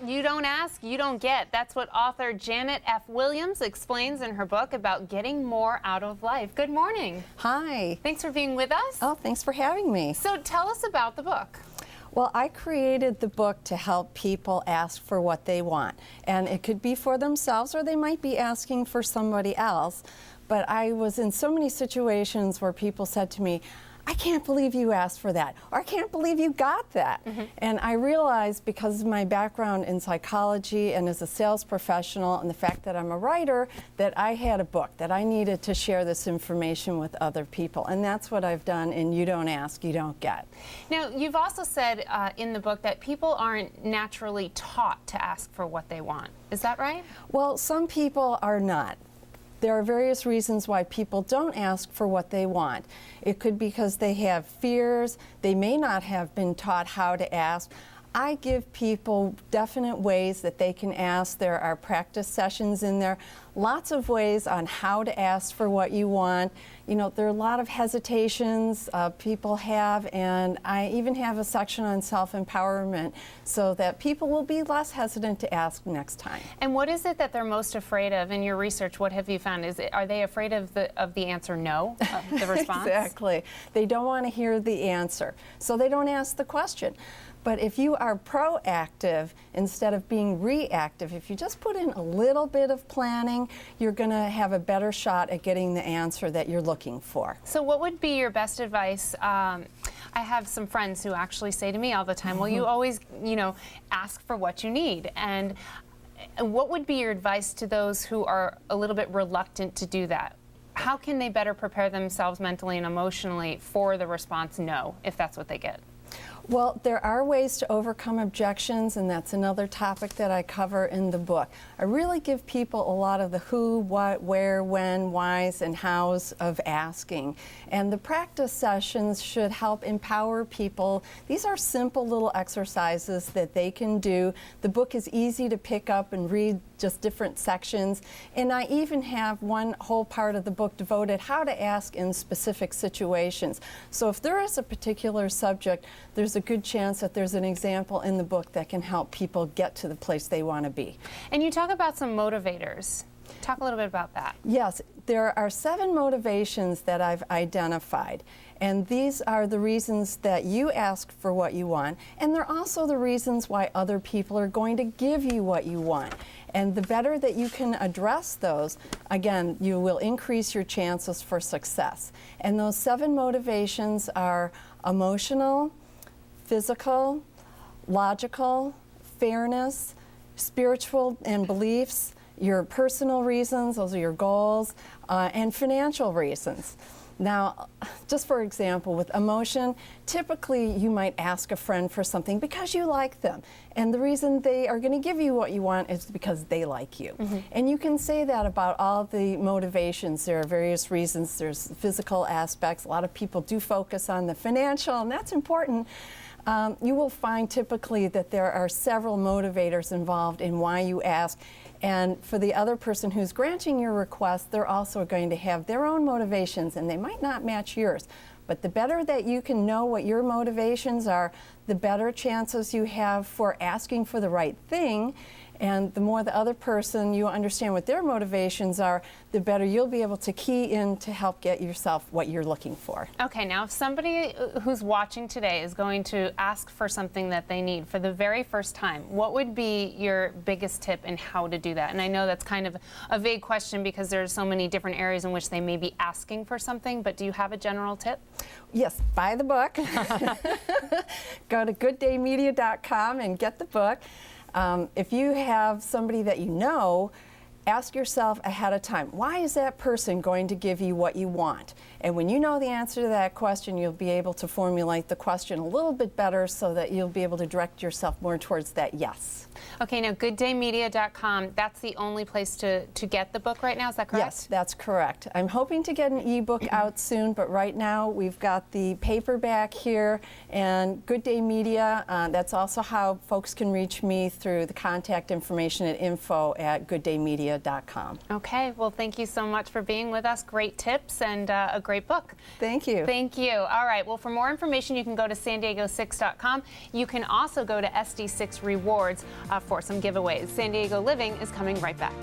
You don't ask, you don't get. That's what author Janet F. Williams explains in her book about getting more out of life. Good morning. Hi. Thanks for being with us. Oh, thanks for having me. So tell us about the book. Well, I created the book to help people ask for what they want. And it could be for themselves or they might be asking for somebody else. But I was in so many situations where people said to me, I can't believe you asked for that, or I can't believe you got that. And I realized, because of my background in psychology and as a sales professional and the fact that I'm a writer, that I had a book, that I needed to share this information with other people. And that's what I've done in You Don't Ask, You Don't Get. Now, you've also said in the book that people aren't naturally taught to ask for what they want. Is that right? Well, some people are not. There are various reasons why people don't ask for what they want. It could be because they have fears. They may not have been taught how to ask. I give people definite ways that they can ask. There are practice sessions in there, lots of ways on how to ask for what you want. You know, there are a lot of hesitations people have, and I even have a section on self-empowerment so that people will be less hesitant to ask next time. And what is it that they're most afraid of in your research? What have you found? Are they afraid of the answer no, the response? Exactly. They don't want to hear the answer, so they don't ask the question. But if you are proactive instead of being reactive, if you just put in a little bit of planning, you're going to have a better shot at getting the answer that you're looking for. So what would be your best advice? I have some friends who actually say to me all the time, well, you always, ask for what you need. And what would be your advice to those who are a little bit reluctant to do that? How can they better prepare themselves mentally and emotionally for the response no, if that's what they get? Well, there are ways to overcome objections, and that's another topic that I cover in the book. I really give people a lot of the who, what, where, when, whys, and hows of asking. And the practice sessions should help empower people. These are simple little exercises that they can do. The book is easy to pick up and read, just different sections. And I even have one whole part of the book devoted how to ask in specific situations. So if there is a particular subject, there's a good chance that there's an example in the book that can help people get to the place they want to be. And you talk about some motivators. Talk a little bit about that. Yes, there are 7 motivations that I've identified. And these are the reasons that you ask for what you want, and they're also the reasons why other people are going to give you what you want. And the better that you can address those, again, you will increase your chances for success. And those 7 motivations are emotional, physical, logical, fairness, spiritual and beliefs, your personal reasons, those are your goals, and financial reasons. Now, just for example, with emotion, typically you might ask a friend for something because you like them. And the reason they are going to give you what you want is because they like you. And you can say that about all the motivations. There are various reasons. There's physical aspects. A lot of people do focus on the financial, and that's important. You will find typically that there are several motivators involved in why you ask. And for the other person who's granting your request, they're also going to have their own motivations, and they might not match yours. But the better that you can know what your motivations are, the better chances you have for asking for the right thing. And the more the other person, you understand what their motivations are, the better you'll be able to key in to help get yourself what you're looking for. Okay, now if somebody who's watching today is going to ask for something that they need for the very first time, what would be your biggest tip in how to do that? And I know that's kind of a vague question because there's so many different areas in which they may be asking for something, but do you have a general tip? Yes, buy the book. Go to gooddaymedia.com and get the book. If you have somebody that you know, ask yourself ahead of time, why is that person going to give you what you want? And when you know the answer to that question, you'll be able to formulate the question a little bit better so that you'll be able to direct yourself more towards that yes. Okay, now gooddaymedia.com, that's the only place to get the book right now, is that correct? Yes, that's correct. I'm hoping to get an ebook out soon, but right now we've got the paperback here and Good Day Media. That's also how folks can reach me through the contact information at info@gooddaymedia.com. sandiego.com. Okay, well, thank you so much for being with us. Great tips and a great book. Thank you. Thank you. All right, well, for more information, you can go to sandiego6.com. You can also go to SD6 Rewards for some giveaways. San Diego Living is coming right back.